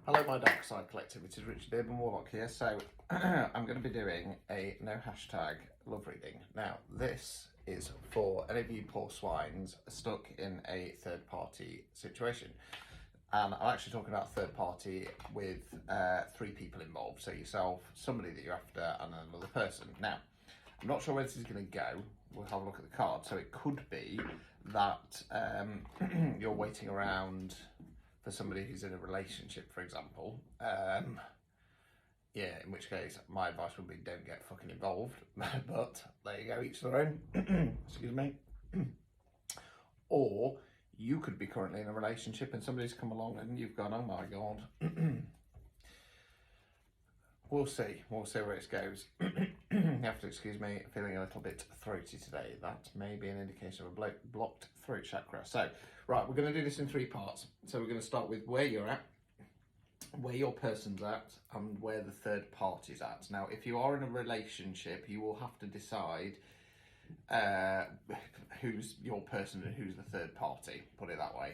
Hello, my Dark Side Collective. It is Richard Urban Warlock here. So, I'm going to be doing a no hashtag love reading. Now, this is for any of you poor swines stuck in a third party situation. And I'm actually talking about third party with 3 people involved. So, yourself, somebody that you're after, and another person. Now, I'm not sure where this is going to go. We'll have a look at the card. So, it could be that you're waiting around for somebody who's in a relationship, for example. Yeah, in which case my advice would be don't get fucking involved. But there you go, each their own. Excuse me. Or you could be currently in a relationship and somebody's come along and you've gone, oh my god. We'll see where it goes. You have to excuse me, feeling a little bit throaty today. That may be an indication of a blocked throat chakra. So, right, we're going to do this in 3 parts. So we're going to start with where you're at, where your person's at, and where the third party's at. Now, if you are in a relationship, you will have to decide who's your person and who's the third party, put it that way.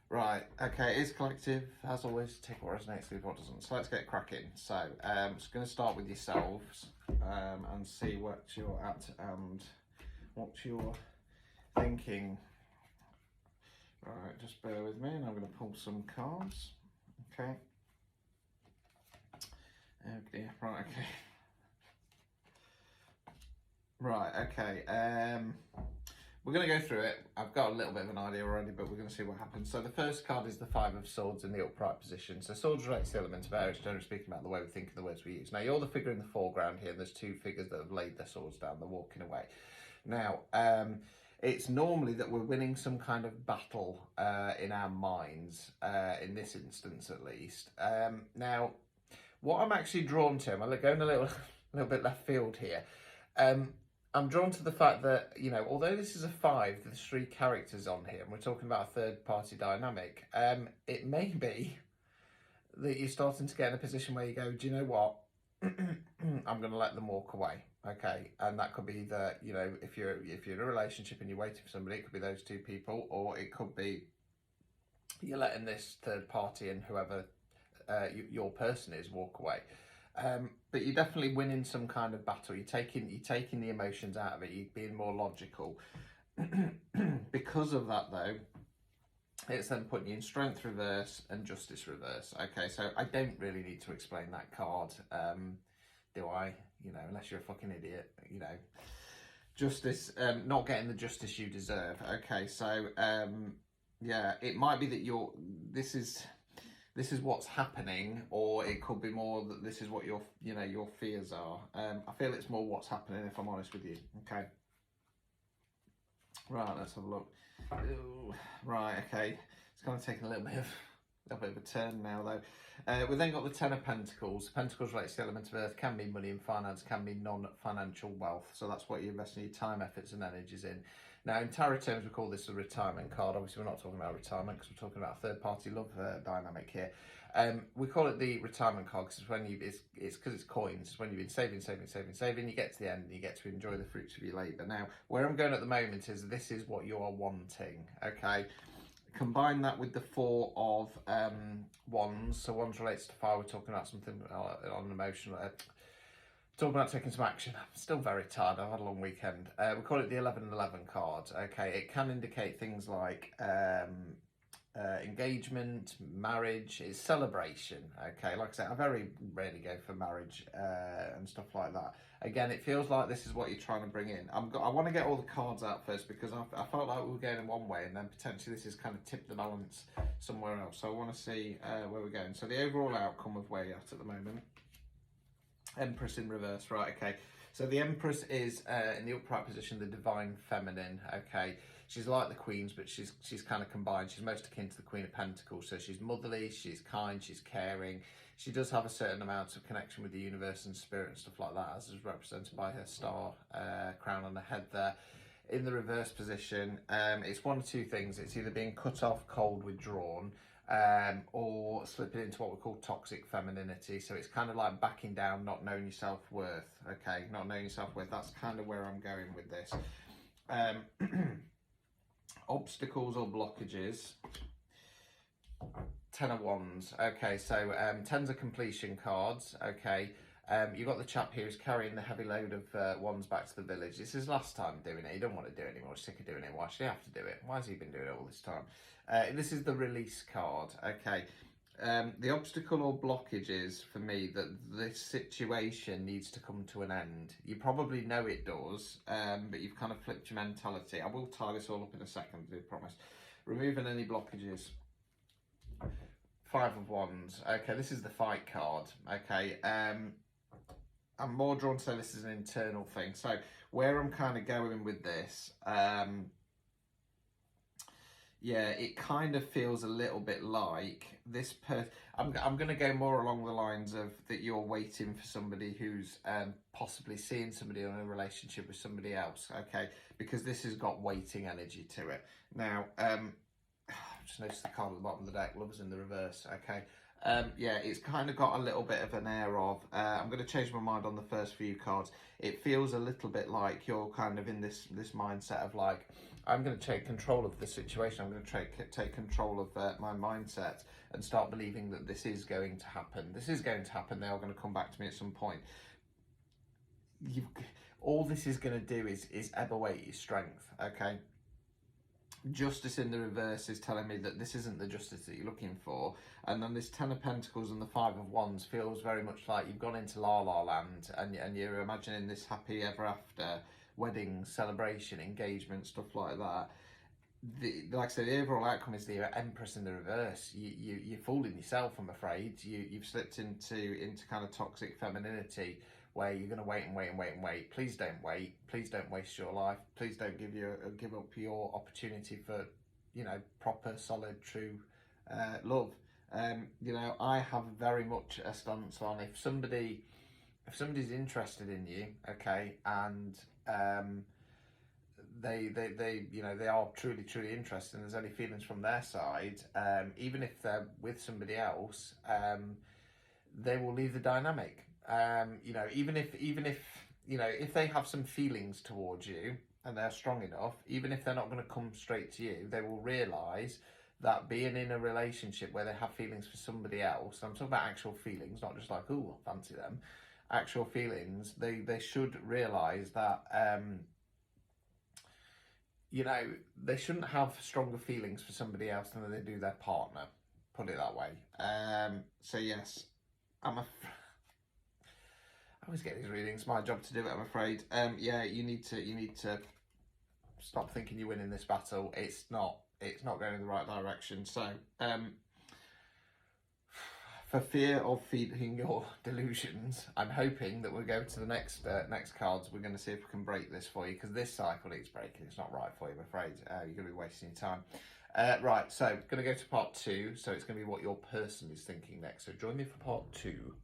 Right, okay, it is collective, as always, take what resonates, leave what doesn't. So let's get cracking. So, I'm just going to start with yourselves and see what you're at and what you're thinking. Right, just bear with me and I'm going to pull some cards. Okay. Oh dear, right, okay. Right, okay. We're going to go through it. I've got a little bit of an idea already, but we're going to see what happens. So the first card is the 5 of Swords in the upright position. So swords relates to the element of air. It's generally speaking about the way we think of the words we use. Now, you're the figure in the foreground here. There's 2 figures that have laid their swords down. They're walking away. Now, it's normally that we're winning some kind of battle in our minds, in this instance at least. Now, what I'm actually drawn to, I'm going a little bit left field here. I'm drawn to the fact that, you know, although this is a 5, there's 3 characters on here, and we're talking about a third-party dynamic, it may be that you're starting to get in a position where you go, do you know what, I'm going to let them walk away, okay? And that could be that, you know, if you're in a relationship and you're waiting for somebody, it could be those 2 people, or it could be you're letting this third party and whoever your person is walk away. But you're definitely winning some kind of battle. You're taking the emotions out of it. You're being more logical. Because of that, though, it's then putting you in strength reverse and justice reverse. Okay, so I don't really need to explain that card, do I? You know, unless you're a fucking idiot. You know, justice, not getting the justice you deserve. Okay, so yeah, it might be that this is what's happening, or it could be more that this is what your fears are. I feel it's more what's happening, if I'm honest with you. Okay. Right, let's have a look. Ooh, right, okay. It's kind of taking a little bit of a turn now, though. We've then got the 10 of Pentacles. Pentacles relates to the element of earth, can be money and finance, can be non-financial wealth. So that's what you're investing your time, efforts, and energies in. Now, in tarot terms, we call this a retirement card. Obviously, we're not talking about retirement because we're talking about a third-party love dynamic here. We call it the retirement card because it's because it's coins. It's when you've been saving, you get to the end and you get to enjoy the fruits of your labour. Now, where I'm going at the moment is this is what you are wanting, okay? Combine that with the 4 of Wands. So Wands relates to fire. We're talking about something on emotional... talking about taking some action. I'm still very tired. I've had a long weekend. We call it the 11-11 card. Okay, it can indicate things like engagement, marriage, it's celebration. Okay, like I said, I very rarely go for marriage and stuff like that. Again, it feels like this is what you're trying to bring in. I want to get all the cards out first because I felt like we were going in one way and then potentially this has kind of tipped the balance somewhere else. So I want to see where we're going. So the overall outcome of where you're at the moment. Empress in reverse, right, okay. So the Empress is in the upright position, the divine feminine, okay. She's like the Queens, but she's kind of combined. She's most akin to the Queen of Pentacles. So she's motherly, she's kind, she's caring. She does have a certain amount of connection with the universe and spirit and stuff like that, as is represented by her star crown on her head there. In the reverse position, it's one of 2 things. It's either being cut off, cold, withdrawn, or slipping into what we call toxic femininity. So it's kind of like backing down, not knowing your self-worth. Okay, not knowing your self-worth. That's kind of where I'm going with this. Obstacles or blockages Ten of Wands. Okay, so tens of completion cards. Okay. You've got the chap here who's carrying the heavy load of wands back to the village. It's his last time doing it. He don't want to do it anymore. He's sick of doing it. Why should he have to do it? Why has he been doing it all this time? This is the release card. Okay. The obstacle or blockage is, for me, that this situation needs to come to an end. You probably know it does, but you've kind of flipped your mentality. I will tie this all up in a second, I promise. Removing any blockages. Five of Wands. Okay, this is the fight card. Okay, I'm more drawn to say this is an internal thing. So where I'm kind of going with this, yeah, it kind of feels a little bit like this person. I'm going to go more along the lines of that you're waiting for somebody who's possibly seeing somebody in a relationship with somebody else. Okay, because this has got waiting energy to it. Now, just noticed the card at the bottom of the deck, Lovers in the reverse. Okay, yeah, it's kind of got a little bit of an air of, I'm going to change my mind on the first few cards. It feels a little bit like you're kind of in this mindset of like, I'm going to take control of the situation. I'm going to take control of my mindset and start believing that this is going to happen. This is going to happen. They are going to come back to me at some point. All this is going to do is ebb away your strength, okay? Justice in the reverse is telling me that this isn't the justice that you're looking for, and then this Ten of Pentacles and the Five of Wands feels very much like you've gone into La La Land and you're imagining this happy ever after wedding, celebration, engagement, stuff like that. Like I said, the overall outcome is the Empress in the reverse. You're fooling yourself, I'm afraid. You've slipped into kind of toxic femininity, where you're going to wait and wait and wait and wait. Please don't wait. Please don't waste your life. Please don't give up your opportunity for, proper, solid, true love. I have very much a stance on if somebody's interested in you, okay, and they are truly interested, and there's any feelings from their side, even if they're with somebody else, they will leave the dynamic. Even if if they have some feelings towards you and they're strong enough, even if they're not going to come straight to you, they will realise that being in a relationship where they have feelings for somebody else, I'm talking about actual feelings, not just like, ooh, I fancy them, actual feelings, they should realise that, they shouldn't have stronger feelings for somebody else than they do their partner, put it that way. So yes, I always get these readings. My job to do it, I'm afraid. Yeah, you need to stop thinking you're winning this battle. It's not going in the right direction. So, for fear of feeding your delusions, I'm hoping that we'll go to the next cards. We're going to see if we can break this for you, because this cycle needs breaking. It's not right for you, I'm afraid. You're going to be wasting your time. Right, so going to go to part 2. So it's going to be what your person is thinking next. So join me for part 2.